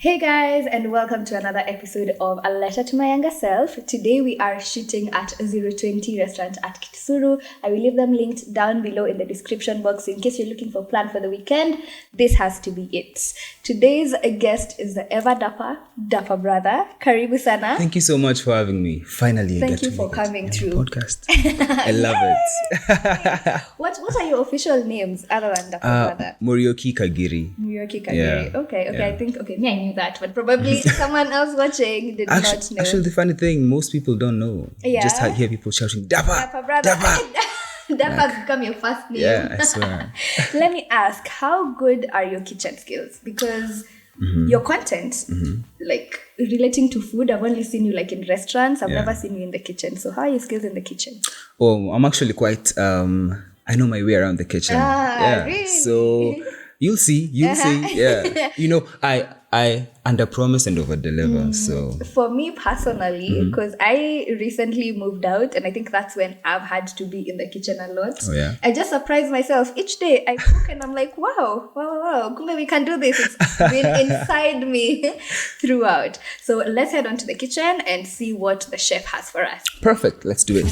Hey guys, and welcome to another episode of A Letter to My Younger Self. Today we are shooting at 020 restaurant at Kitsuru. I will leave them linked down below in the description box in case you're looking for a plan for the weekend. This has to be it. Today's guest is the ever Dapper Brother. Karibu sana. Thank you so much for having me. Finally, Thank you for coming through. Podcast. I love it. What are your official names other than Dapper Brother? Muriuki Kagiri. Muriuki Kagiri. Yeah. Okay. Yeah. I think me, I knew that, but probably someone else watching did not know. Actually, the funny thing, most people don't know. Yeah. Just hear people shouting, Dapper Brother. Dapper. Dapper has become your first name. Yeah, I swear. Let me ask, how good are your kitchen skills? Because your content, like relating to food, I've only seen you like in restaurants. I've never seen you in the kitchen. So how are your skills in the kitchen? Oh, I'm actually quite, I know my way around the kitchen. Really? So you'll see. Yeah. You know, I under promise and over deliver. So for me personally, because I recently moved out, and I think that's when I've had to be in the kitchen a lot. Oh, yeah. I just surprise myself each day. I cook and I'm like, wow, kumbe we can do this. It's been inside me throughout. So let's head on to the kitchen and see what the chef has for us. perfect. Let's do it.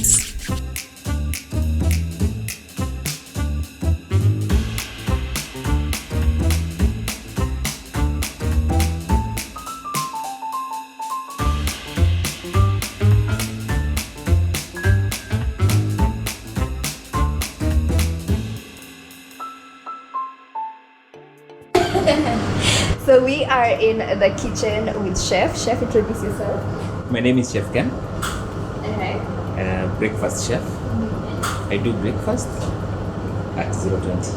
So we are in the kitchen with Chef. Chef, introduce yourself. My name is Chef Ken, Okay. breakfast chef. I do breakfast at 020.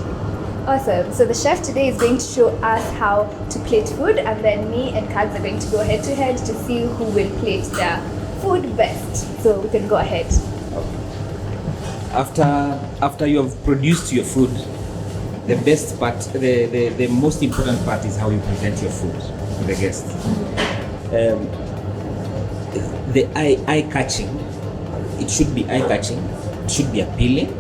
Awesome. So the chef today is going to show us how to plate food, and then me and Kags are going to go head to head to see who will plate their food best. So we can go ahead. After you have produced your food, the best part, the most important part is how you present your food to the guest. The eye-catching, it should be eye-catching, it should be appealing.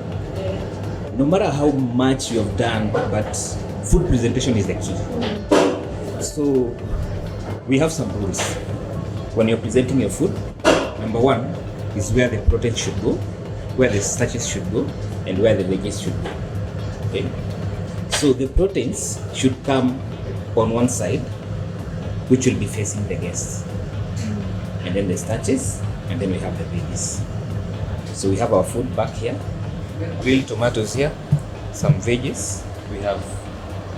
No matter how much you have done, but food presentation is the key. So we have some rules. When you're presenting your food, number one is where the protein should go, where the starches should go, and where the veggies should go. Okay? So the proteins should come on one side, which will be facing the guests. And then the starches, and then we have the veggies. So we have our food back here. Grilled tomatoes here, some veggies. We have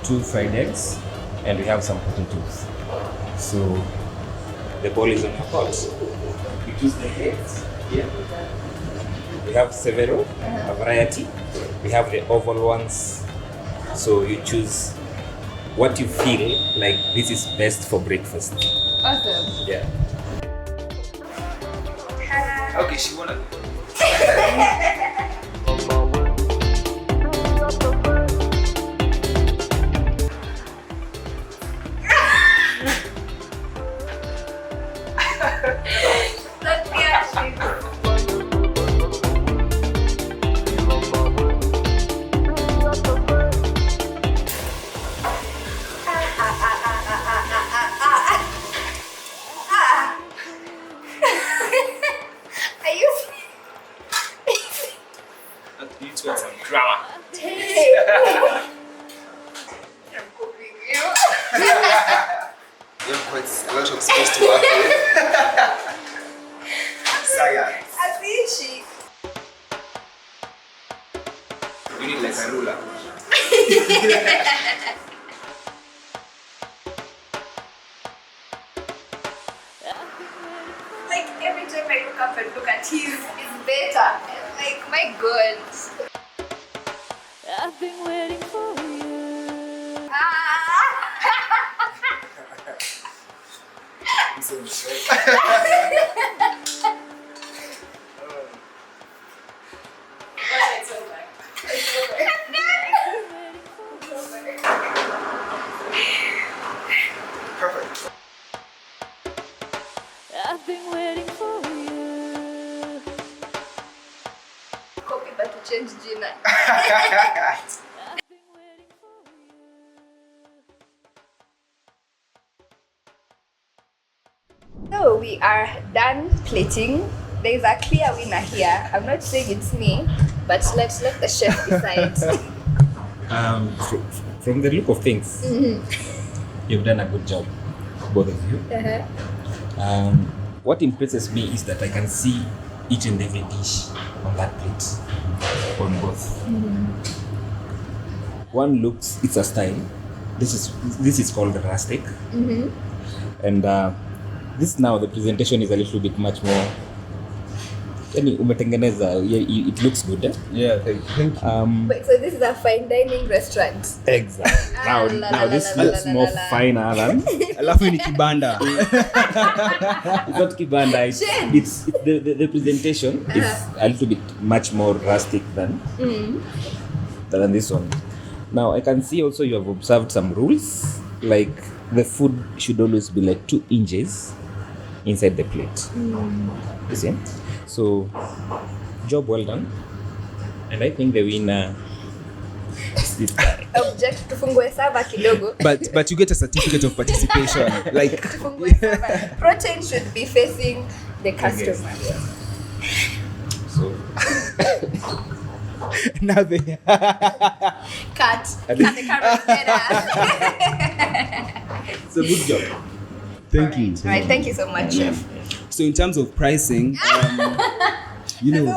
2 fried eggs, and we have some potatoes. So the ball is on your pot. We choose the eggs here. We have several, a variety. We have the oval ones. So you choose what you feel like this is best for breakfast. Awesome. Yeah. Okay, she wanna. Some drama. You have quite a lot of space to work with. Science. You need like a ruler. Like every time I look up and look at his, it's better. I'm like, my God. I've been waiting for you. I'm so sorry. It's over. It's over. Perfect. I've been waiting for you. Copy but to change Gina. we are done plating. There's a clear winner here. I'm not saying it's me, but let's let the chef decide. From the look of things, you've done a good job, both of you. What impresses me is that I can see each and every dish on that plate, on both. One looks, it's a style. This is called the rustic, and this now the presentation is a little bit much more. It looks good. Eh? Yeah, thank you. Wait, so this is a fine dining restaurant. Exactly. Now this looks more finer than. Alafu ni kibanda. It's not kibanda. It's the presentation is a little bit much more rustic than this one. Now I can see also you have observed some rules, like the food should always be like 2 inches inside the plate. You see? So, job well done. And I think the winner is this guy. Object tufungue server kidogo. But you get a certificate of participation. Like Tufungue server. Protein should be facing the customer. So, nothing. Cut the camera better. it's a good job. Thank you. All right, thank you so much, chef. So in terms of pricing, you know,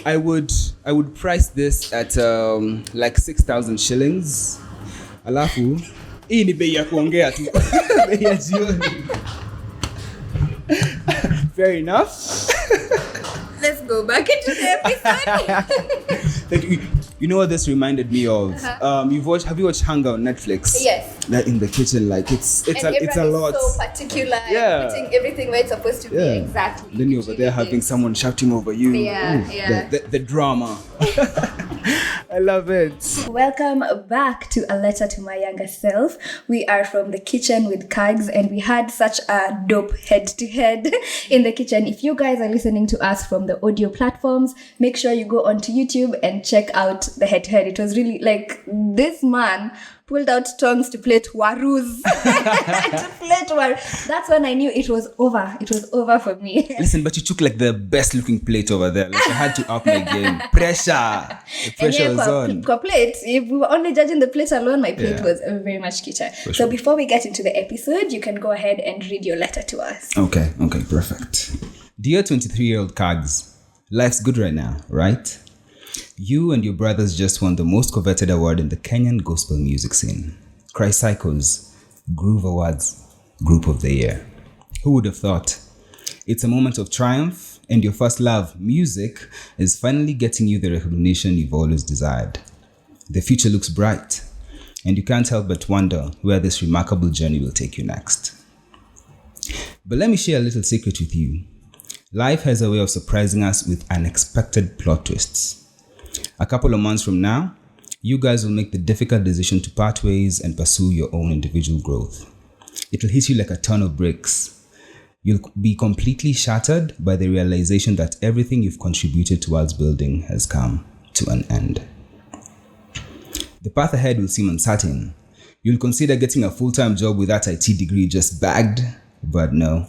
I would price this at like 6,000 shillings. Alafu, hii ni bei ya kuongea tu. Bei ya jioni. Fair enough. Let's go back into the episode. Thank you. You know what this reminded me of? Have you watched Hunger on Netflix? Yes. That in the kitchen, like it's a lot. So particular. Yeah. Putting everything where it's supposed to be exactly. Then you're over there having someone shouting over you. Yeah. The drama. I love it. Welcome back to A Letter to My Younger Self. We are from the kitchen with Kags, and we had such a dope head-to-head in the kitchen. If you guys are listening to us from the audio platforms, make sure you go onto YouTube and check out the head-to-head. It was really like this man pulled out tongs to plate warus. That's when I knew it was over. It was over for me. Listen, but you took like the best looking plate over there. Like I had to up my game. Pressure. The pressure was on. Kwa plate, if we were only judging the plate alone, my plate was very much kitchen. So before we get into the episode, you can go ahead and read your letter to us. Okay, perfect. Dear 23-year-old Kags, life's good right now, right? You and your brothers just won the most coveted award in the Kenyan gospel music scene. Cry Cycles, Groove Awards, Group of the Year. Who would have thought? It's a moment of triumph, and your first love, music, is finally getting you the recognition you've always desired. The future looks bright, and you can't help but wonder where this remarkable journey will take you next. But let me share a little secret with you. Life has a way of surprising us with unexpected plot twists. A couple of months from now, you guys will make the difficult decision to part ways and pursue your own individual growth. It'll hit you like a ton of bricks. You'll be completely shattered by the realization that everything you've contributed towards building has come to an end. The path ahead will seem uncertain. You'll consider getting a full-time job with that IT degree just bagged, but no.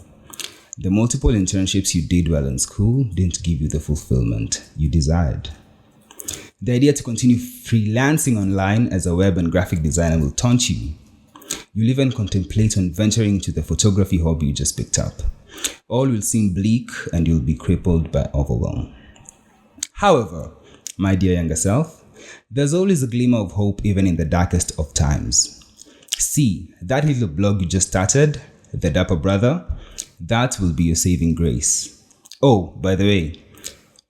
The multiple internships you did while in school didn't give you the fulfillment you desired. The idea to continue freelancing online as a web and graphic designer will taunt you. You'll even contemplate on venturing into the photography hobby you just picked up. All will seem bleak and you'll be crippled by overwhelm. However, my dear younger self, there's always a glimmer of hope even in the darkest of times. See, that little blog you just started, the Dapper Brother, that will be your saving grace. Oh, by the way,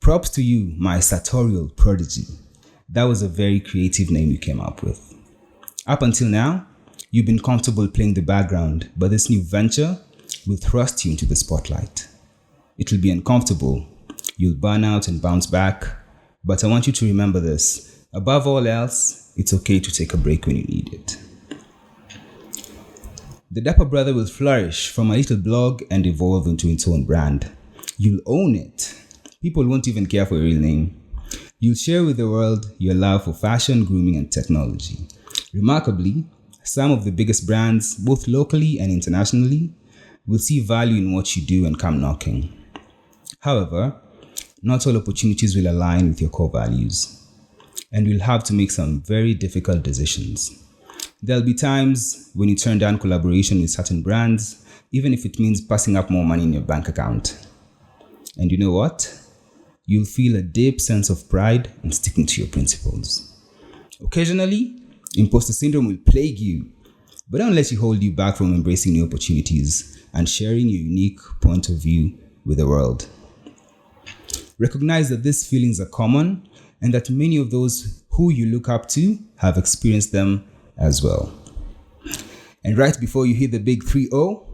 props to you, my sartorial prodigy. That was a very creative name you came up with. Up until now, you've been comfortable playing the background, but this new venture will thrust you into the spotlight. It will be uncomfortable. You'll burn out and bounce back. But I want you to remember this. Above all else, it's okay to take a break when you need it. The Dapper Brother will flourish from a little blog and evolve into its own brand. You'll own it. People won't even care for your real name. You'll share with the world your love for fashion, grooming, and technology. Remarkably, some of the biggest brands, both locally and internationally, will see value in what you do and come knocking. However, not all opportunities will align with your core values, and you'll have to make some very difficult decisions. There'll be times when you turn down collaboration with certain brands, even if it means passing up more money in your bank account. And you know what? You'll feel a deep sense of pride in sticking to your principles. Occasionally, imposter syndrome will plague you, but don't let it hold you back from embracing new opportunities and sharing your unique point of view with the world. Recognize that these feelings are common and that many of those who you look up to have experienced them as well. And right before you hit the big 3-0,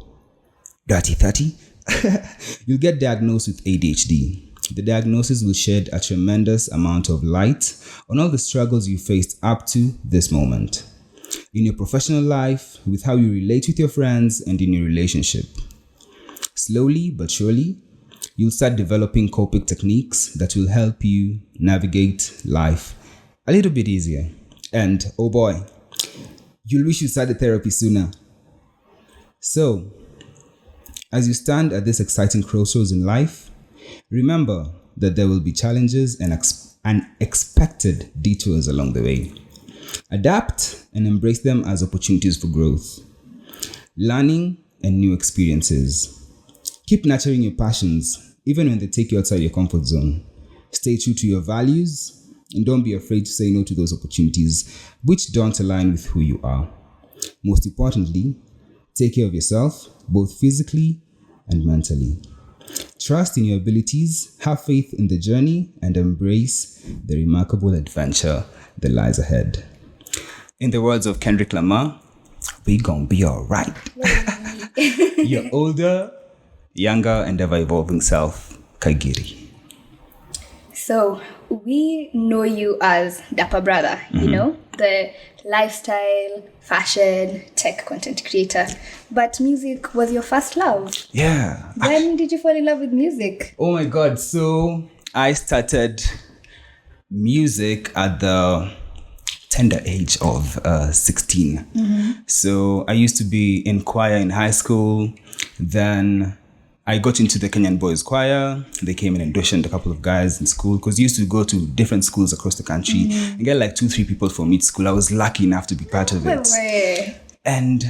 dirty 30, you'll get diagnosed with ADHD. The diagnosis will shed a tremendous amount of light on all the struggles you faced up to this moment. In your professional life, with how you relate with your friends, and in your relationship. Slowly but surely, you'll start developing coping techniques that will help you navigate life a little bit easier. And oh boy, you'll wish you started therapy sooner. So, as you stand at this exciting crossroads in life, remember that there will be challenges and unexpected detours along the way. Adapt and embrace them as opportunities for growth, learning, and new experiences. Keep nurturing your passions, even when they take you outside your comfort zone. Stay true to your values, and don't be afraid to say no to those opportunities which don't align with who you are. Most importantly, take care of yourself, both physically and mentally. Trust in your abilities, have faith in the journey, and embrace the remarkable adventure that lies ahead. In the words of Kendrick Lamar, we gonna be alright. Your older, younger, and ever-evolving self, Kagiri. So, we know you as Dapper Brother, you know, the lifestyle, fashion, tech content creator. But music was your first love. Yeah. When did you fall in love with music? Oh my God. So, I started music at the tender age of 16. So, I used to be in choir in high school. Then I got into the Kenyan Boys Choir. They came in and auditioned a couple of guys in school because you used to go to different schools across the country and get like 2-3 people from each school. I was lucky enough to be part of it. And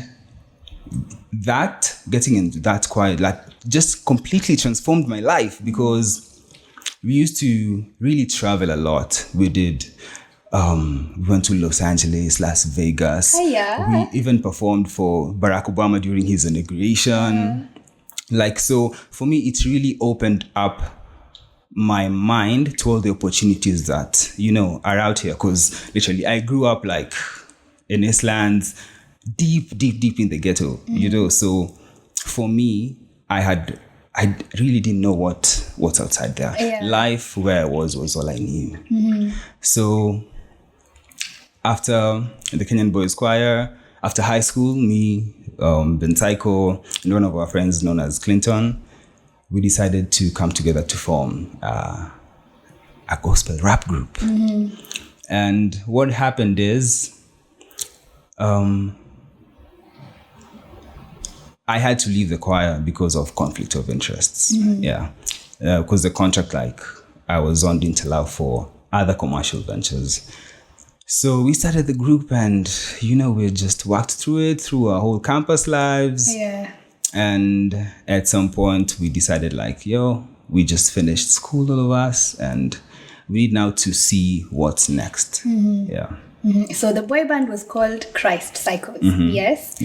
that, getting into that choir, like just completely transformed my life because we used to really travel a lot. We did, we went to Los Angeles, Las Vegas. We even performed for Barack Obama during his inauguration. Like, so for me, it really opened up my mind to all the opportunities that, you know, are out here. Because literally, I grew up like in Eastlands, deep in the ghetto, you know. So for me, I really didn't know what's outside there. Life where I was all I knew. So after the Kenyan Boys Choir, after high school, me, Ben Psycho, and one of our friends known as Clinton, we decided to come together to form a gospel rap group. And what happened is, I had to leave the choir because of conflict of interests. Because the contract I was on didn't allow for other commercial ventures. So we started the group and, you know, we just walked through it, through our whole campus lives. And at some point we decided we just finished school, all of us, and we need now to see what's next. So the boy band was called Christ Cycles, yes?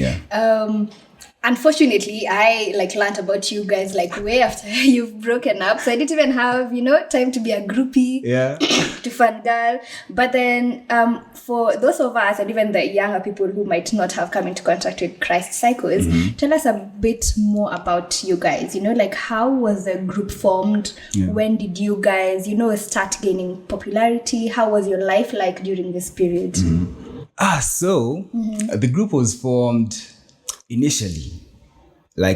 Unfortunately, I learned about you guys way after you've broken up. So I didn't even have, time to be a groupie, to fangirl. But then for those of us and even the younger people who might not have come into contact with Christ Cycles, tell us a bit more about you guys. How was the group formed? When did you guys, start gaining popularity? How was your life like during this period? The group was formed initially,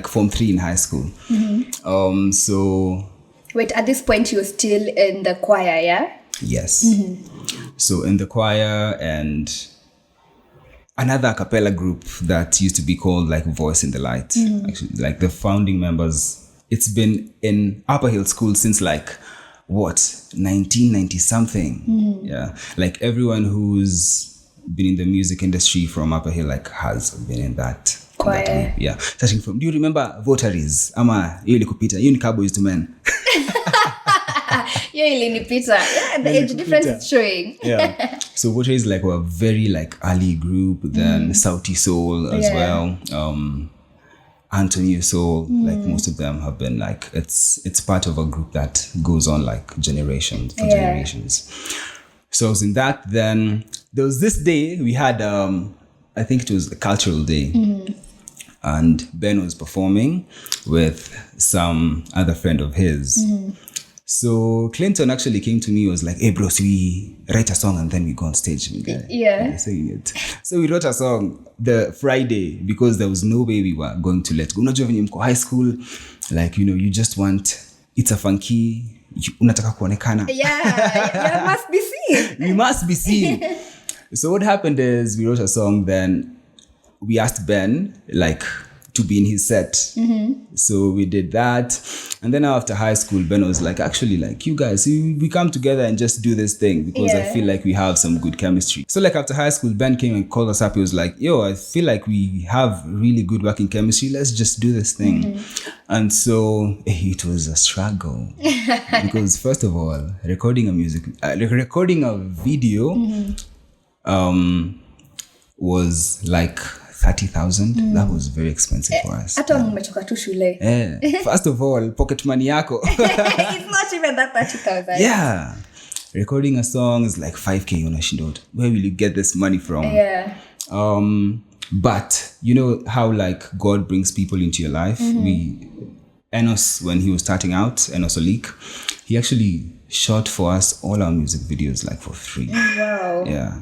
Form 3 in high school. Wait, at this point you're still in the choir, yeah? Yes. So in the choir, and another a cappella group that used to be called like Voice in the Light. Actually, like the founding members, it's been in Upper Hill School since like what 1990 something. Yeah, like everyone who's been in the music industry from Upper Hill like has been in that. Choir. That group. Yeah, starting from. Do you remember Votaries? Ama hiyo ilikupita. Hiyo ni Cowboys to Men. Yeah, ilinipita. Yeah, the age difference is showing. Yeah. So Votaries like were a very like early group. Then Sauti Soul as well. Antonio Soul. Like most of them have been like it's part of a group that goes on like generations for generations. So I was in that. Then there was this day we had I think it was a cultural day. And Ben was performing with some other friend of his. So Clinton actually came to me, was like, hey bro, so we write a song and then we go on stage. Yeah. Singing it. So we wrote a song the Friday because there was no way we were going to let go. Unajua venye mko high school, like, you know, you just want, it's a funky, unataka kuonekana. Yeah, you must be seen. We must be seen. So what happened is we wrote a song, then we asked Ben like to be in his set. So we did that. And then after high school, Ben was like, actually, like, you guys, we come together and just do this thing because I feel like we have some good chemistry. So like after high school, Ben came and called us up. He was like, yo, I feel like we have really good working chemistry. Let's just do this thing. And so it was a struggle because first of all, recording a video was like 30,000. That was very expensive for us. Hata mmetoka tu shule. First of all, pocket money yako. It's not even that 30,000. Yeah. Recording a song is like 5K unashindwa. Where will you get this money from? Yeah. But you know how like God brings people into your life? Enos, when he was starting out, Enos Olik, he actually shot for us all our music videos like for free. Wow. Yeah.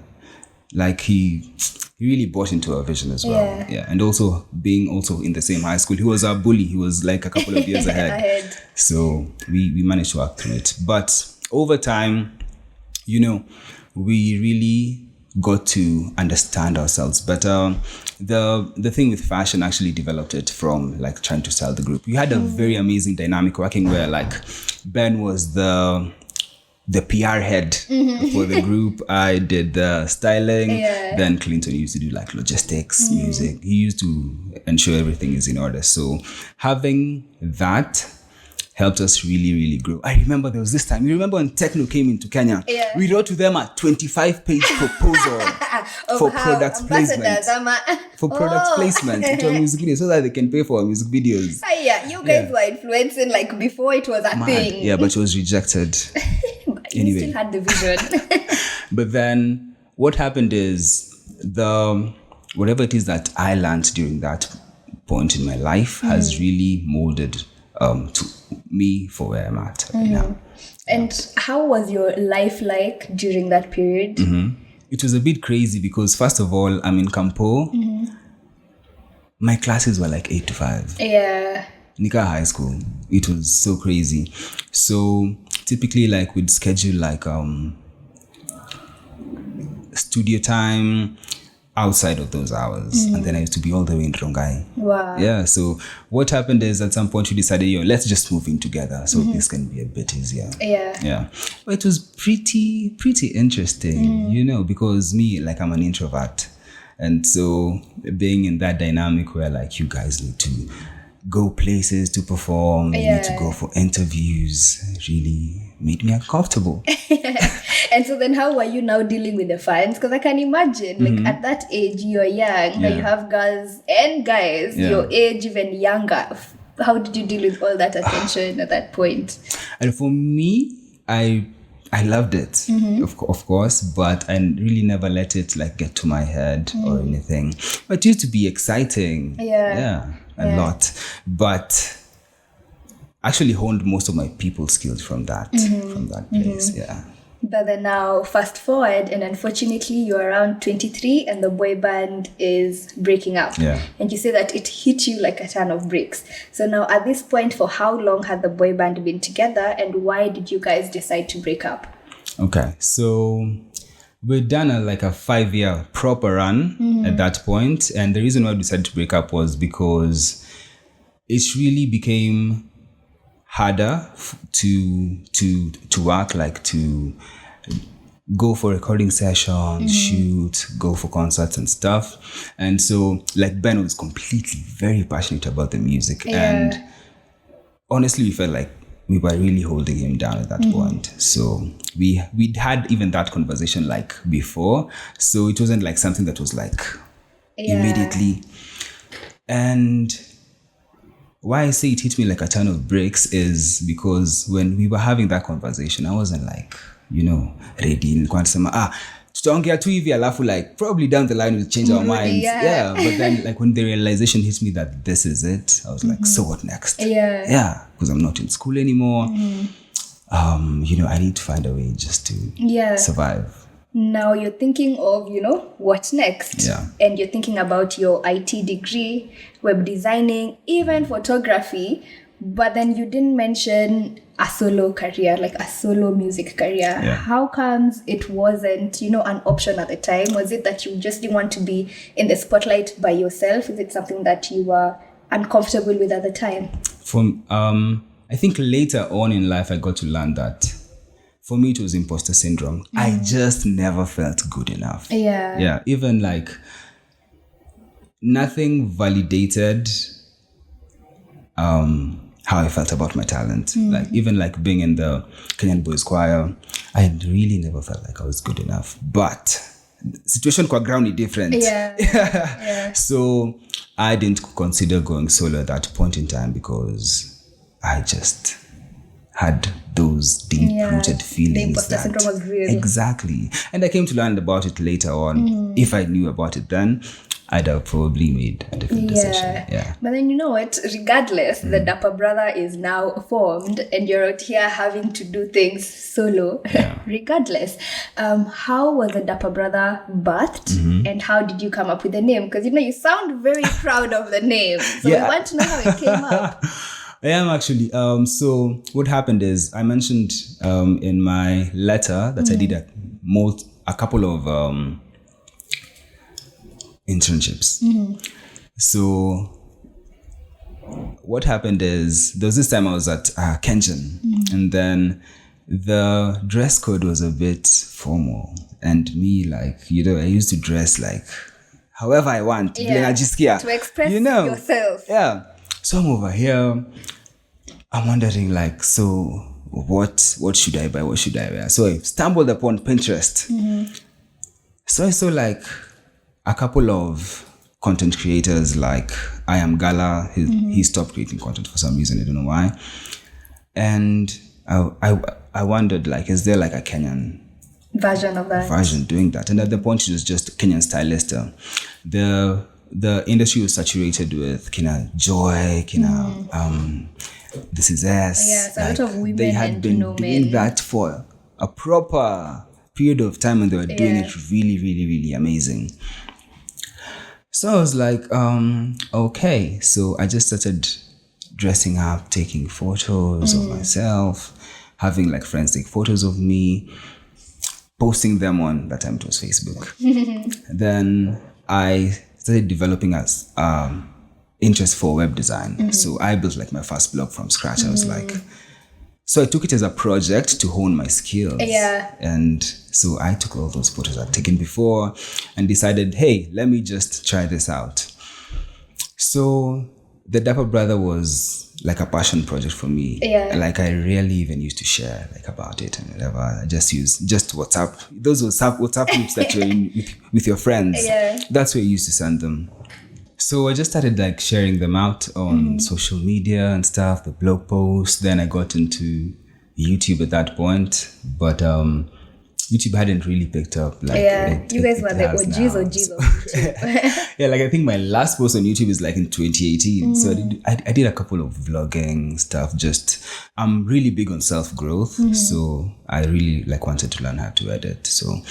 Like he really bought into our vision as well. Yeah. And also being also in the same high school. He was our bully. He was like a couple of years ahead. So we managed to work through it. But over time, you know, we really got to understand ourselves better. The thing with fashion actually developed it from like trying to style the group. We had a very amazing dynamic working where like Ben was the PR head for the group. I did the styling. Then Clinton used to do like logistics, music. He used to ensure everything is in order. So having that helped us really, really grow. I remember there was this time. You remember when Techno came into Kenya? We wrote to them a 25-page proposal for product placement. For product placement into a music video so that they can pay for our music videos. You guys were influencing like before it was a thing. Yeah, but it was rejected. You still had the vision. But then what happened is whatever it is that I learned during that point in my life has really molded to me for where I'm at right now. And how was your life like during that period? It was a bit crazy because first of all, I'm in Campo. My classes were like 8 to 5. Yeah. Nika high school. It was so crazy. So typically like we'd schedule like studio time outside of those hours. And then I used to be all the way in Rongai. Wow. Yeah. So what happened is at some point we decided, let's just move in together so this can be a bit easier. Yeah. But it was pretty interesting, you know, because me, like I'm an introvert. And so being in that dynamic where like you guys need to go places to perform, you need to go for interviews, really made me uncomfortable. And so then how were you now dealing with the fans? Because I can imagine, like at that age, you're young, you have girls and guys, your age even younger. How did you deal with all that attention at that point? And for me, I loved it, of course, but I really never let it like get to my head or anything. But it used to be exciting. A lot. But actually honed most of my people skills from that place. But then now fast forward, and unfortunately you're around 23 and the boy band is breaking up. And you say that it hit you like a ton of bricks. So now at this point, for how long had the boy band been together and why did you guys decide to break up? Okay, so we'd done a 5-year proper run at that point, and the reason why we decided to break up was because it really became harder to work, to go for recording sessions, shoot, go for concerts and stuff. And so Ben was completely very passionate about the music, and honestly we felt like we were really holding him down at that point. So we'd had even that conversation before, so it wasn't something that was immediately. And why I say it hit me like a ton of bricks is because when we were having that conversation, I wasn't ready. Nilikuwa nasema tutaongea tu hivi alafu probably down the line we'll change our minds. Yeah. But then when the realization hit me that this is it, I was so what next? Yeah, because I'm not in school anymore. I need to find a way just to survive. Now you're thinking of, what next? Yeah. And you're thinking about your IT degree, web designing, even photography. But then you didn't mention a solo career, a solo music career. Yeah. How comes it wasn't, an option at the time? Was it that you just didn't want to be in the spotlight by yourself? Is it something that you were uncomfortable with at the time? I think later on in life, I got to learn that for me, it was imposter syndrome. I just never felt good enough. Yeah. Yeah. Even nothing validated how I felt about my talent. Even being in the Kenyan Boys Choir, I really never felt like I was good enough. But situation kwa ground is different. Yeah. So I didn't consider going solo at that point in time because I just had those deep-rooted feelings. The imposter syndrome was real. Exactly. And I came to learn about it later on. If I knew about it then, I'd have probably made a different decision. Yeah. But then you know what? Regardless, the Dapper Brother is now formed and you're out here having to do things solo. Yeah. Regardless, how was the Dapper Brother birthed and how did you come up with the name? Because you sound very proud of the name. So we want to know how it came up. I am actually. So what happened is I mentioned in my letter that I did a couple of internships. So what happened is there was this time I was at Kenshin, and then the dress code was a bit formal, and me I used to dress however I want To express yourself. Yeah. So I'm over here. I'm wondering so what should I buy? What should I wear? So I stumbled upon Pinterest. So I saw a couple of content creators I Am Gala. He stopped creating content for some reason. I don't know why. And I wondered is there a Kenyan version of that? Version doing that. And at the point she was just a Kenyan stylist. The industry was saturated with Joy, This Is Us. Yeah, so a lot of women they had and been men. doing that for a proper period of time and they were doing it really, really, really amazing. So I was okay. So I just started dressing up, taking photos of myself, having friends take photos of me, posting them on, that time it was Facebook. Then I started developing as interest for web design. So I built my first blog from scratch. I was so I took it as a project to hone my skills. Yeah. And so I took all those photos I'd taken before and decided, hey, let me just try this out. So the Dapper Brother was a passion project for me. Yeah. I rarely even used to share about it and whatever. I just use WhatsApp. Those WhatsApp groups that you're in with your friends. Yeah. That's where you used to send them. So I just started sharing them out on social media and stuff, the blog posts. Then I got into YouTube at that point, but YouTube hadn't really picked up. You guys were the OGs of YouTube. Yeah, I think my last post on YouTube is in 2018. So I did a couple of vlogging stuff. I'm really big on self-growth. So I really wanted to learn how to edit. So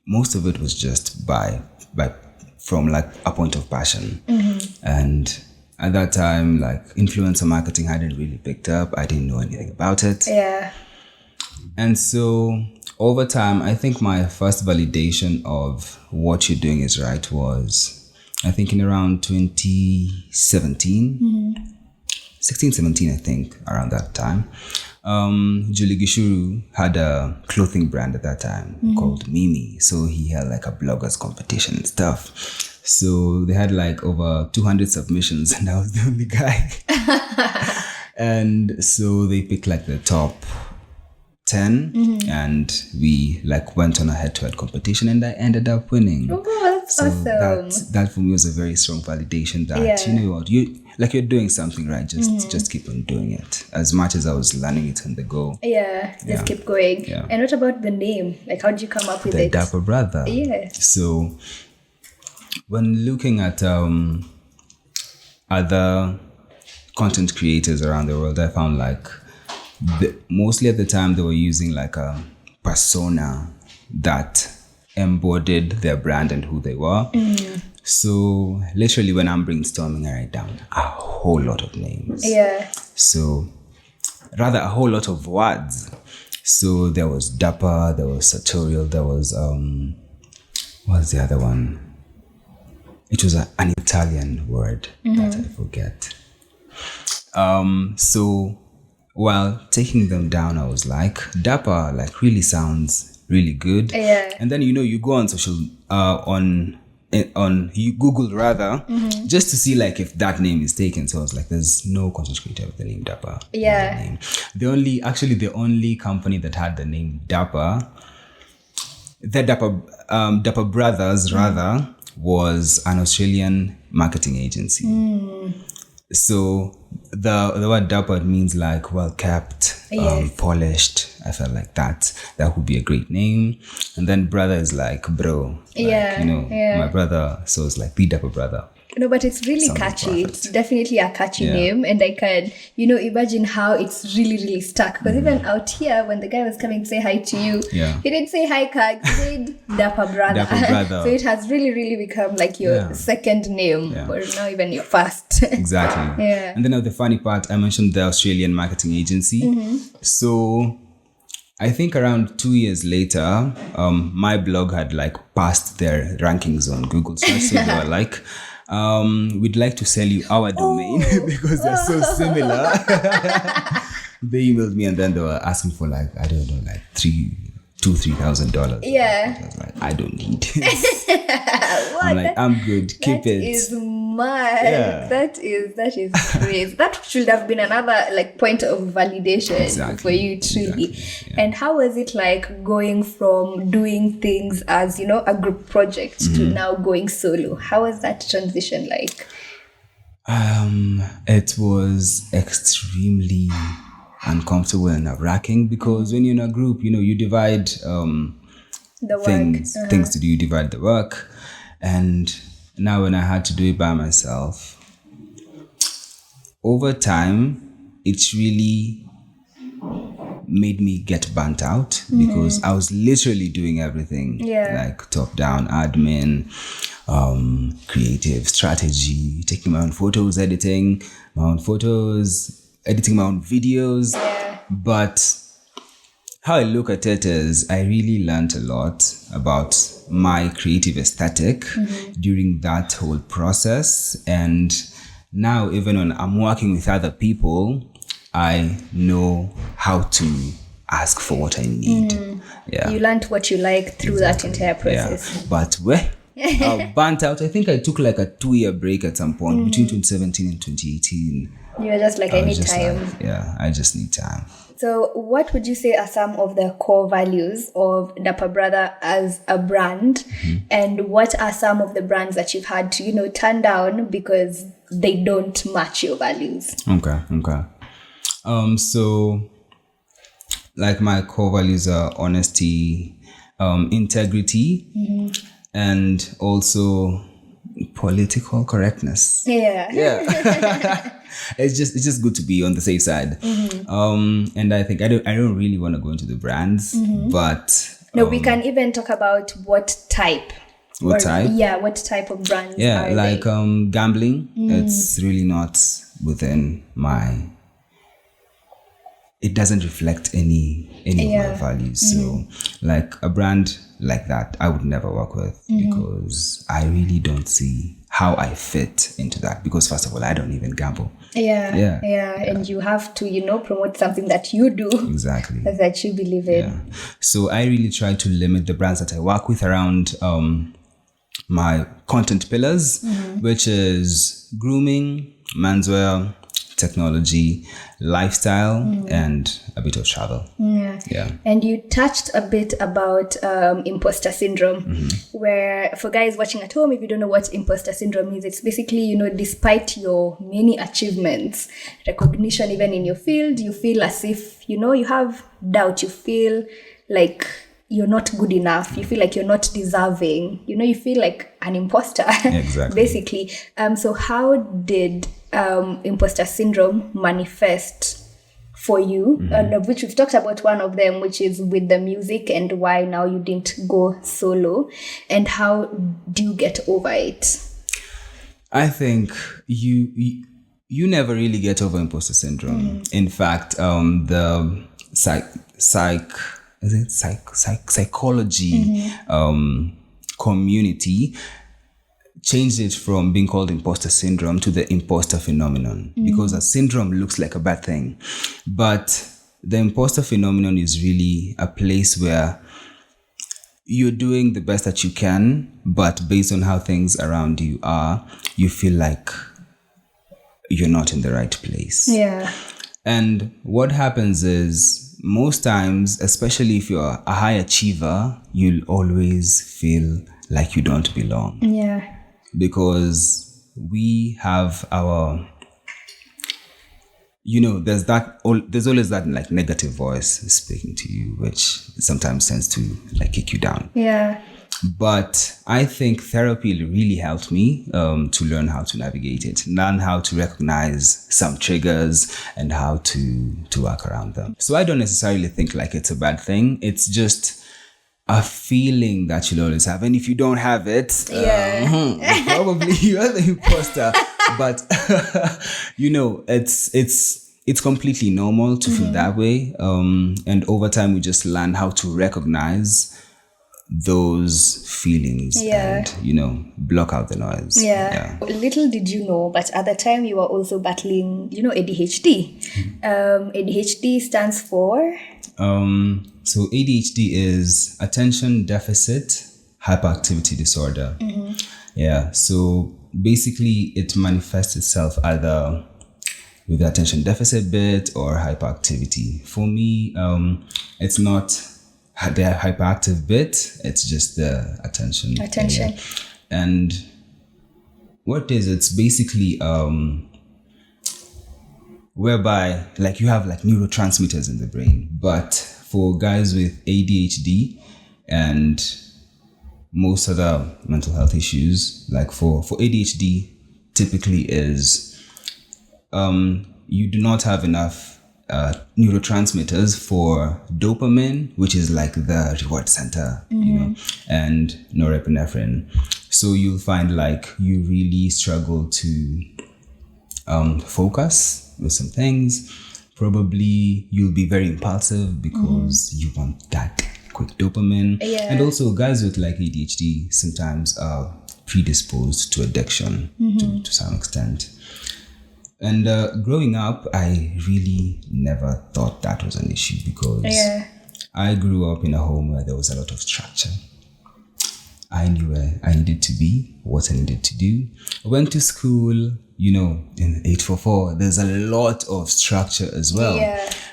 most of it was just from a point of passion. And at that time, influencer marketing hadn't really picked up. I didn't know anything about it. Yeah. And so over time, I think my first validation of what you're doing is right was, I think, in around 2017, 16, 17, I think, around that time. Julie Gishuru had a clothing brand at that time called Mimi. So he had like a bloggers competition and stuff. So they had like over 200 submissions and I was the only guy. And so they picked like the top 10 and we like went on a head-to-head competition and I ended up winning. Oh, that's awesome. That for me was a very strong validation that, you know what, you're doing something right. Just keep on doing it. As much as I was learning it on the go. Just keep going. Yeah. And what about the name? Like, how did you come up with The it? Dapper Brother. Yeah. So when looking at other content creators around the world, I found like mostly at the time they were using like a persona that embodied their brand and who they were. So literally when I'm brainstorming, I write down a whole lot of names. Yeah. So rather a whole lot of words. So there was Dapper, there was sartorial, there was what's the other one? It was an Italian word that I forget. So while taking them down, I was like, Dapper like really sounds really good. Yeah. And then you go on social on you Google rather just to see like if that name is taken. So I was like, there's no content creator with the name Dapper. Yeah. The only company that had the name Dapper, the Dapper Brothers rather, was an Australian marketing agency. So the word Dapper means like well kept, polished. I felt like that would be a great name. And then brother is like bro, like, my brother. So it's like the Dapper Brother. No, but it's really Sounds catchy. perfect. It's definitely a catchy name, and I can, imagine how it's really, really stuck. Because even out here, when the guy was coming to say hi to you, he didn't say hi, Kag. He said Dapper Brother. Dapper Brother. So it has really, really become like your second name, or now even your first. Exactly. And then the funny part, I mentioned the Australian marketing agency. So I think around 2 years later, my blog had like passed their rankings on Google search. So they were like, we'd like to sell you our domain because they're so similar. They emailed me and then they were asking for like, I don't know, like $3,000. Yeah. I was like, I don't need this. I'm like, I'm good. Keep that it. That is mad. Yeah. That is crazy. That should have been another like point of validation for you truly. Exactly. Yeah. And how was it like going from doing things as a group project to now going solo? How was that transition like? It was extremely uncomfortable and nerve-wracking because when you're in a group, you divide The things work. to do. You divide the work, and now when I had to do it by myself, over time, it's really made me get burnt out because I was literally doing everything, like top down admin, creative strategy, taking my own photos, editing my own photos, editing my own videos. But how I look at it is I really learned a lot about my creative aesthetic during that whole process. And now even when I'm working with other people, I know how to ask for what I need. You learned what you like through that entire process. But burnt out, I think I took like a 2-year break at some point between 2017 and 2018. You were just like, I need time. I just need time. So what would you say are some of the core values of Dapper Brother as a brand? And what are some of the brands that you've had to, turn down because they don't match your values? Okay. So like my core values are honesty, integrity, and also political correctness. It's just good to be on the safe side. And I think I don't really want to go into the brands, but we can even talk about what type. What type? Yeah, what type of brands? Yeah, are like they? Gambling. It's really not within my. it doesn't reflect any of my values. So like a brand like that, I would never work with because I really don't see how I fit into that. Because first of all, I don't even gamble. Yeah. And you have to, promote something that you do. Exactly. That you believe in. Yeah. So I really try to limit the brands that I work with around my content pillars, which is grooming, menswear, technology, lifestyle, and a bit of travel. Yeah. And you touched a bit about imposter syndrome, where for guys watching at home, if you don't know what imposter syndrome is, it's basically, despite your many achievements, recognition even in your field, you feel as if, you have doubt. You feel like you're not good enough. You feel like you're not deserving. You feel like an imposter, Exactly. basically. So how did imposter syndrome manifest for you? And of which we've talked about one of them, which is with the music and why now you didn't go solo. And how do you get over it? I think you never really get over imposter syndrome. In fact, the psychology community changed it from being called imposter syndrome to the imposter phenomenon, because a syndrome looks like a bad thing. But the imposter phenomenon is really a place where you're doing the best that you can, but based on how things around you are, you feel like you're not in the right place. Yeah. And what happens is, most times, especially if you're a high achiever, you'll always feel like you don't belong. Yeah. Because we have our, there's always that like negative voice speaking to you, which sometimes tends to like kick you down. Yeah. But I think therapy really helped me to learn how to navigate it, learn how to recognize some triggers and how to work around them. So I don't necessarily think like it's a bad thing. It's just a feeling that you'll always have. And if you don't have it, probably you're the imposter. But, it's completely normal to feel that way. And over time, we just learn how to recognize those feelings and block out the noise. Little did you know, but at the time you were also battling ADHD. ADHD stands for so ADHD is attention deficit hyperactivity disorder. So basically it manifests itself either with the attention deficit bit or hyperactivity. For me, it's not the hyperactive bit, it's just the attention. Area. And what is it's basically whereby like you have like neurotransmitters in the brain. But for guys with ADHD and most other mental health issues, like for ADHD typically is you do not have enough neurotransmitters for dopamine, which is like the reward center, and norepinephrine. So you'll find like you really struggle to focus with some things. Probably you'll be very impulsive because you want that quick dopamine. And also guys with like ADHD sometimes are predisposed to addiction to some extent. And growing up, I really never thought that was an issue because I grew up in a home where there was a lot of structure. I knew where I needed to be, what I needed to do. I went to school, in 844, there's a lot of structure as well.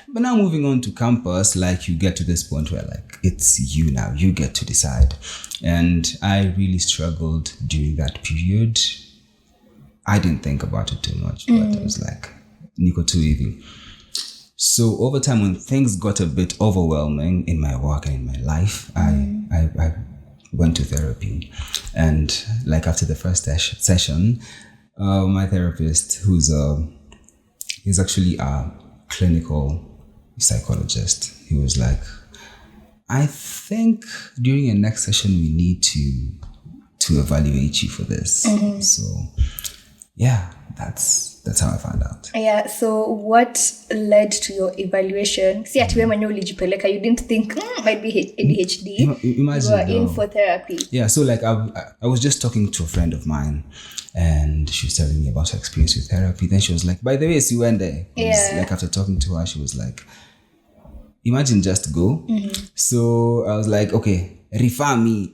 But now moving on to campus, like you get to this point where like it's you now, you get to decide. And I really struggled during that period. I didn't think about it too much, but it was like, Nico too easy. So over time, when things got a bit overwhelming in my work and in my life, I went to therapy. And like after the first session, my therapist, he's actually a clinical psychologist, he was like, I think during your next session, we need to evaluate you for this. So yeah, that's how I found out. Yeah, so what led to your evaluation? See, at when you ulijipeleka, you didn't think might be ADHD. Imagine, you were in though. for therapy. Yeah, so like I was just talking to a friend of mine, and she was telling me about her experience with therapy. Then she was like, "By the way, so you went there?" 'Cause, Yeah. Like after talking to her, she was like, "Imagine just go." So I was like, "Okay, refer me."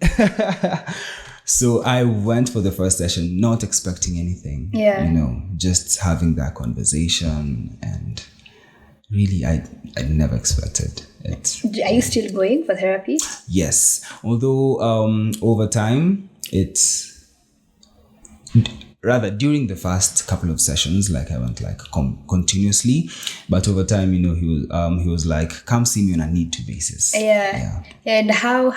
So I went for the first session, not expecting anything. Yeah. You know, just having that conversation, and really, I never expected it. Are you still going for therapy? Yes, although over time, it's rather during the first couple of sessions, like I went like continuously, but over time, you know, he was like, "Come see me on a need-to basis." Yeah. And how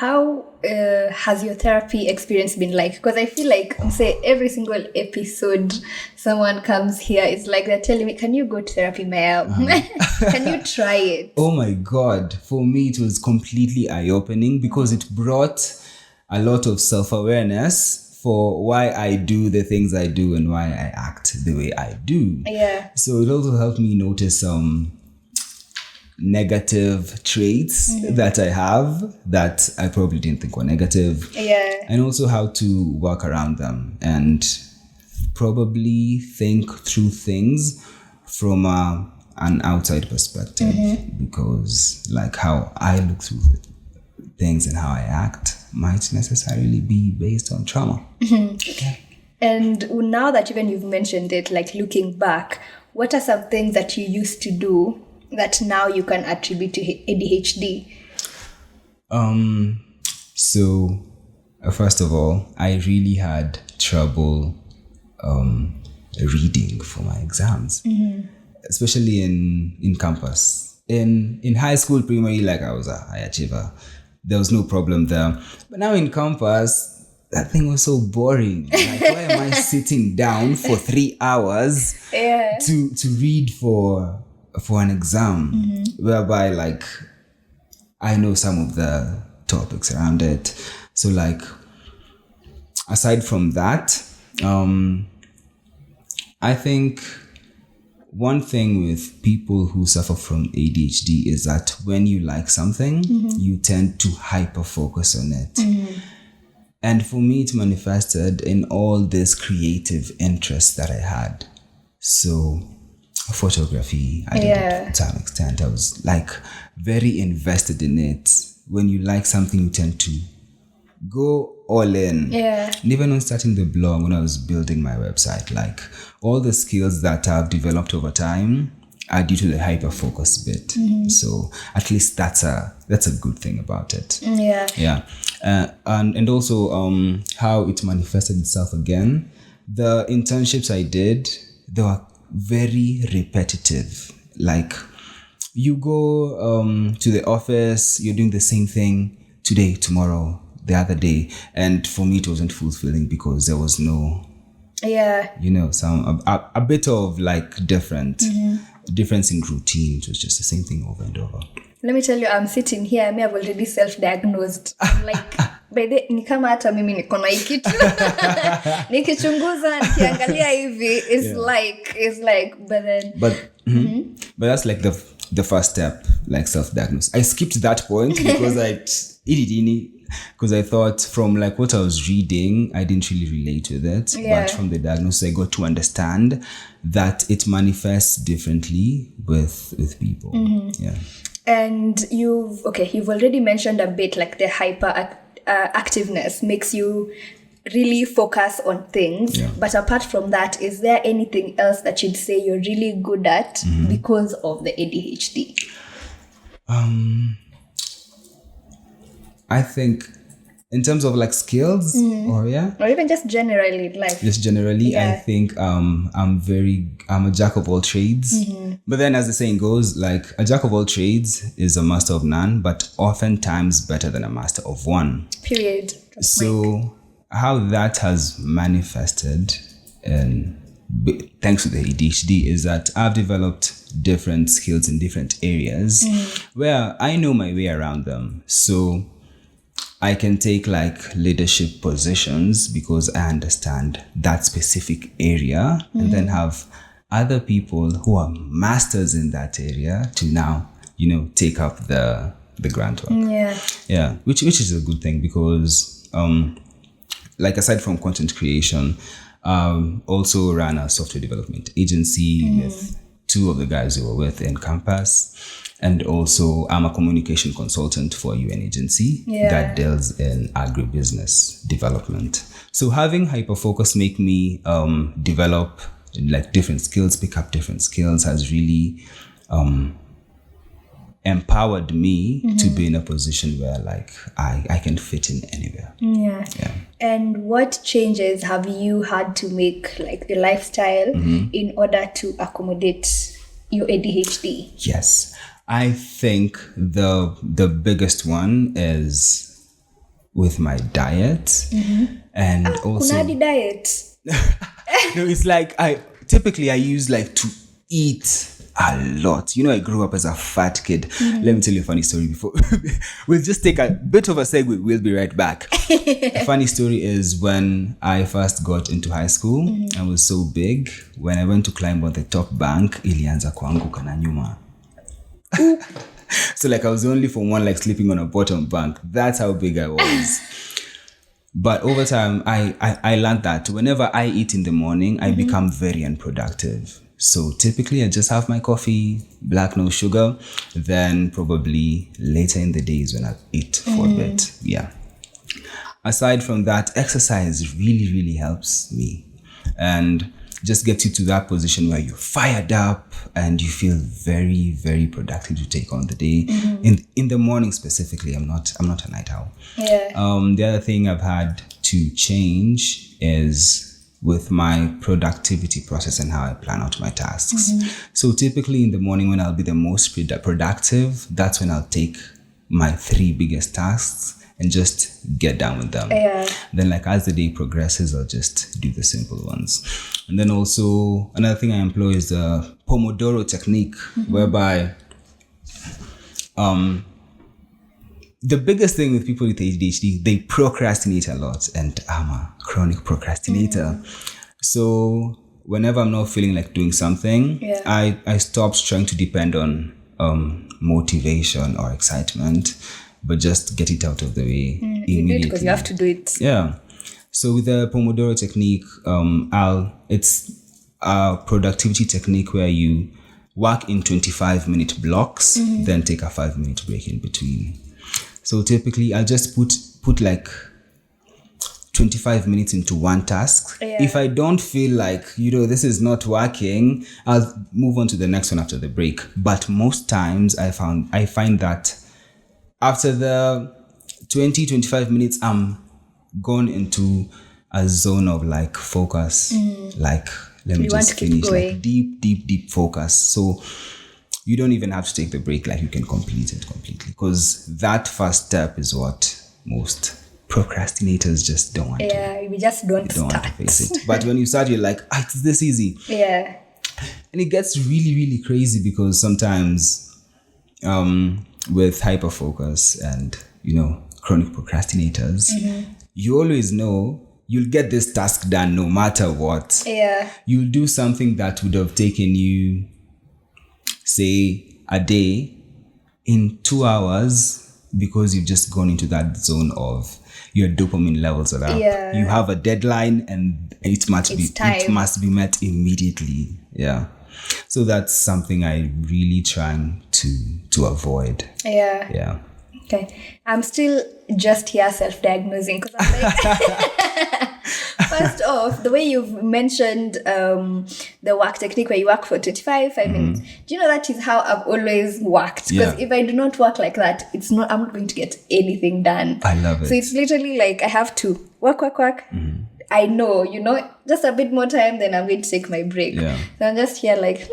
has your therapy experience been like? Because I feel like say every single episode someone comes here, it's like they're telling me, "Can you go to therapy, ma'am? Can you try it?" Oh my God! For me, it was completely eye-opening because it brought a lot of self-awareness for why I do the things I do and why I act the way I do. Yeah. So it also helped me notice some negative traits that I have that I probably didn't think were negative. Yeah. And also how to work around them and probably think through things from an outside perspective, because like how I look through things and how I act might necessarily be based on trauma. And now that even you've mentioned it, like looking back, what are some things that you used to do that now you can attribute to ADHD? So first of all, I really had trouble reading for my exams, especially in campus. In high school, primarily, like I was a high achiever. There was no problem there. But now in campus, that thing was so boring. Like, why am I sitting down for 3 hours to read for an exam, whereby like I know some of the topics around it. So like aside from that, I think one thing with people who suffer from ADHD is that when you like something, you tend to hyper focus on it. And for me, it manifested in all this creative interest that I had. So photography, I did it to some extent. I was like very invested in it. When you like something, you tend to go all in. Yeah. And even when starting the blog, when I was building my website, like all the skills that I've developed over time are due to the hyper focus bit. So at least that's a good thing about it. Yeah. And also how it manifested itself again. The internships I did, they were very repetitive. Like you go to the office, you're doing the same thing today, tomorrow, the other day, and for me it wasn't fulfilling because there was no a bit of like difference in routine. It was just the same thing over and over. Let me tell you, I'm sitting here, I may have already self-diagnosed. I'm like, by the ni kama hata mimi niko na hii kitu. Nikichunguza, nikiangalia hivi, it's like, but then... But that's like the first step, like self-diagnosis. I skipped that point because I thought from like what I was reading, I didn't really relate with it. Yeah. But from the diagnosis, I got to understand that it manifests differently with people. Yeah. And you've already mentioned a bit like the hyper activeness makes you really focus on things. Yeah. But apart from that, is there anything else that you'd say you're really good at because of the ADHD? I think in terms of like skills or even just generally in life. Just generally, I think I'm a jack of all trades. But then as the saying goes, like a jack of all trades is a master of none, but oftentimes better than a master of one. Period. So how that has manifested, and thanks to the ADHD, is that I've developed different skills in different areas where I know my way around them. So I can take like leadership positions because I understand that specific area, and then have other people who are masters in that area to now, take up the grunt work. Yeah, which is a good thing because like aside from content creation, also ran a software development agency with two of the guys who were with in campus. And also, I'm a communication consultant for a UN agency that deals in agribusiness development. So having hyperfocus make me develop like different skills, pick up different skills, has really empowered me to be in a position where like I can fit in anywhere. Yeah. And what changes have you had to make, like the lifestyle, in order to accommodate your ADHD? Yes. I think the biggest one is with my diet, and also Kunadi diet. no, it's like I use like to eat a lot. I grew up as a fat kid. Let me tell you a funny story before. We'll just take a bit of a segue. We'll be right back. The funny story is when I first got into high school, I was so big. When I went to climb on the top bank, ilianza kuanguka na nyuma. So like I was the only from one like sleeping on a bottom bunk. That's how big I was. But over time, I learned that whenever I eat in the morning, I become very unproductive. So typically I just have my coffee, black, no sugar. Then probably later in the days when I eat for a bit. Yeah. Aside from that, exercise really, really helps me. And just gets you to that position where you're fired up and you feel very, very productive to take on the day. In the morning specifically, I'm not a night owl. Yeah. The other thing I've had to change is with my productivity process and how I plan out my tasks. So typically in the morning when I'll be the most productive, that's when I'll take my 3 biggest tasks and just get down with them. Yeah. Then like as the day progresses, I'll just do the simple ones. And then also another thing I employ is the Pomodoro technique, whereby the biggest thing with people with ADHD, they procrastinate a lot, and I'm a chronic procrastinator. So whenever I'm not feeling like doing something, I stop trying to depend on motivation or excitement, but just get it out of the way immediately. Because you have to do it. Yeah. So with the Pomodoro technique, it's a productivity technique where you work in 25-minute blocks, then take a 5-minute break in between. So typically I'll just put like 25 minutes into one task. Yeah. If I don't feel like, this is not working, I'll move on to the next one after the break. But most times I find that after the 20-25 minutes, I'm gone into a zone of like focus. Like, let me just finish, like deep focus. So you don't even have to take the break, like you can complete it completely. Because that first step is what most procrastinators just don't want to. Yeah, we just don't want start. to face it. But when you start, you're like, it's this easy. Yeah. And it gets really, really crazy because sometimes with hyperfocus and, chronic procrastinators, you always know you'll get this task done no matter what. Yeah. You'll do something that would have taken you, say, a day in 2 hours because you've just gone into that zone of your dopamine levels are up. Yeah. You have a deadline and it must be met immediately. Yeah. So that's something I really trying to avoid. Yeah. Yeah. Okay. I'm still just here self-diagnosing because I'm like, first off, the way you've mentioned the work technique where you work for 25 minutes, do you know that is how I've always worked? Because if I do not work like that, I'm not going to get anything done. I love it. So it's literally like I have to work. I know, just a bit more time, then I'm going to take my break. Yeah. So I'm just here like,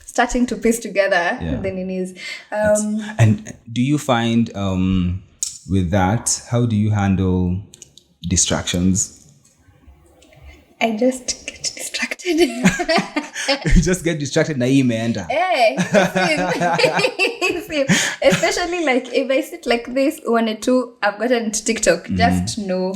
starting to piece together then it is. And do you find with that, how do you handle distractions? I just get distracted. You just get distracted na hii imeenda. Hey, Same. Especially like if I sit like this, 1 or 2, I've gotten into TikTok. Just know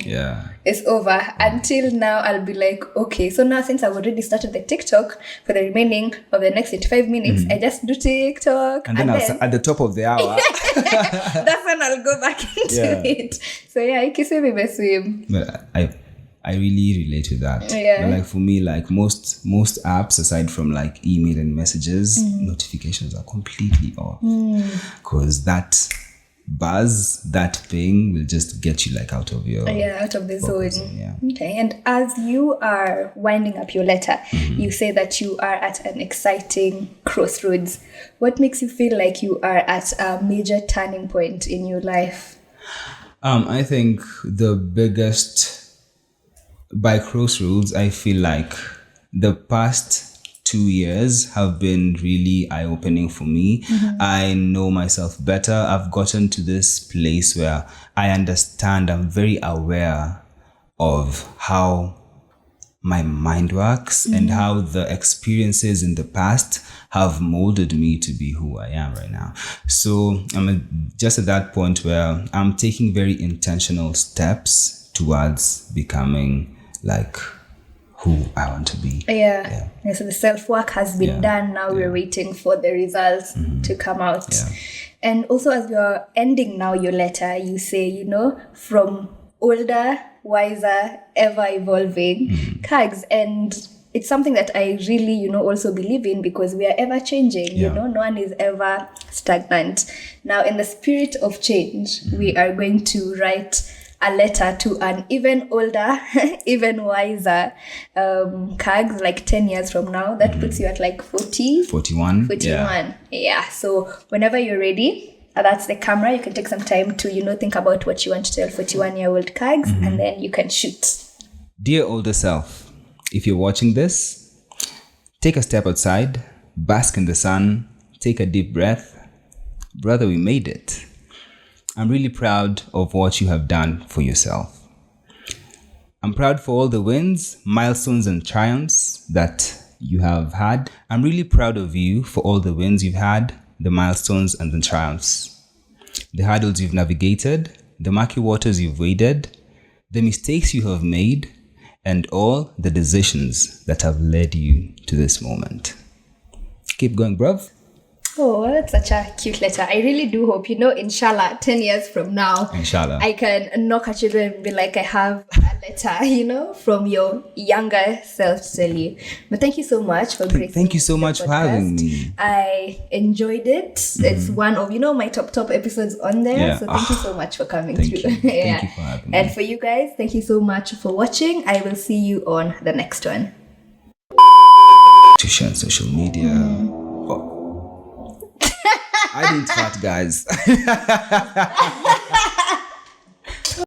it's over. Until now, I'll be like, okay, so now since I've already started the TikTok for the remaining of the next 25 minutes, I just do TikTok. And then at the top of the hour. That's when I'll go back into it. So yeah, ikiseme swim. But I really relate to that. Yeah. But like for me, like most apps, aside from like email and messages, notifications are completely off. Because that buzz, that thing will just get you like out of your out of the zone. Yeah. Okay. And as you are winding up your letter, you say that you are at an exciting crossroads. What makes you feel like you are at a major turning point in your life? I think the biggest, by crossroads, I feel like the past 2 years have been really eye-opening for me. I know myself better. I've gotten to this place where I understand, I'm very aware of how my mind works and how the experiences in the past have molded me to be who I am right now. So I'm just at that point where I'm taking very intentional steps towards becoming like who I want to be. Yeah. So the self-work has been done. Now we're waiting for the results to come out. And also, as you're ending now your letter, you say, from older, wiser, ever evolving Kags. And it's something that I really, also believe in, because we are ever changing. No one is ever stagnant. Now, in the spirit of change, we are going to write a letter to an even older, even wiser Kags, like 10 years from now. That puts you at like 41. Yeah. So whenever you're ready, that's the camera. You can take some time to, think about what you want to tell 41-year-old Kags, and then you can shoot. Dear older self, if you're watching this, take a step outside, bask in the sun, take a deep breath. Brother, we made it. I'm really proud of what you have done for yourself. I'm proud for all the wins, milestones, and triumphs that you have had. I'm really proud of you for all the wins you've had, the milestones and the triumphs, the hurdles you've navigated, the murky waters you've waded, the mistakes you have made, and all the decisions that have led you to this moment. Keep going, bruv. Oh, that's such a cute letter. I really do hope, inshallah, 10 years from now, Inshallah, I can knock at your door and be like, I have a letter, from your younger self to tell you. But thank you so much for gracing. Thank you so much for having me. I enjoyed it. It's one of, my top episodes on there. Yeah. So thank you so much for coming Thank through. you. Thank you for having me. And for you guys, thank you so much for watching. I will see you on the next one. To share on social media. I didn't fart, guys.